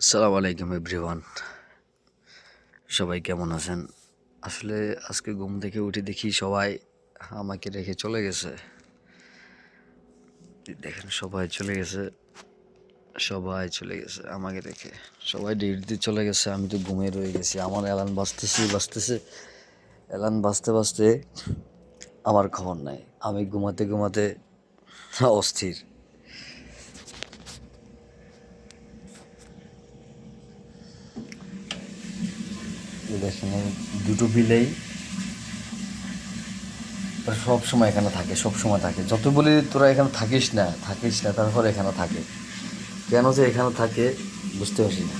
আসসালামু আলাইকুম এভরিওয়ান, সবাই কেমন আছেন? আসলে আজকে ঘুম থেকে উঠে দেখি সবাই আমাকে রেখে চলে গেছে। দেখেন, সবাই চলে গেছে, সবাই চলে গেছে আমাকে রেখে। সবাই ডিউটিতে চলে গেছে, আমি তো ঘুমিয়ে রয়ে গেছি। আমার অ্যালার্ম বাজতেছে, অ্যালার্ম বাজতে বাজতে আমার খবর নাই। আমি ঘুমাতে ঘুমাতে অস্থির। দেখেন, এই দুটো বিলেই সব সময় এখানে থাকে, সব সময় থাকে। যত বলি তোরা এখানে থাকিস না, তারপর এখানে থাকে। কেন যে এখানে থাকে বুঝতে পারছি না।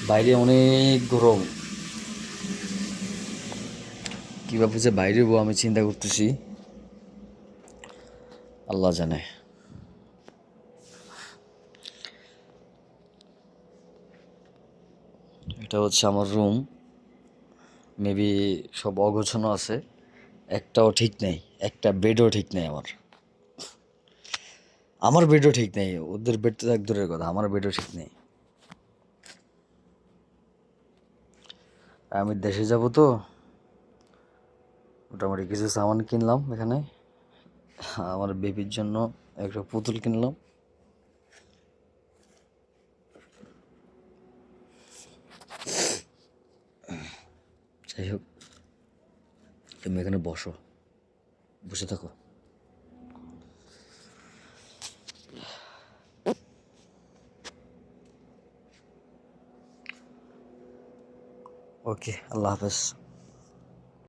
বাইরে অনেক গরম, কীভাবে যে বাইরে হবো আমি চিন্তা করতেছি, আল্লাহ জানে। এটা হচ্ছে আমার রুম। মেবি সব অগোছানো আছে, একটাও ঠিক নেই, একটা বেডও ঠিক নেই। আমার বেডও ঠিক নেই, ওদের বেড তো এক দূরের কথা, আমার বেডও ঠিক নেই। আমি দেশে যাব তো, মোটামুটি কিছু সামান কিনলাম এখানে। আমার বেবির জন্য একটা পুতুল কিনলাম। যাই হোক, তুমি এখানে বসে থাকো। ওকে, আল্লাহ হাফেজ।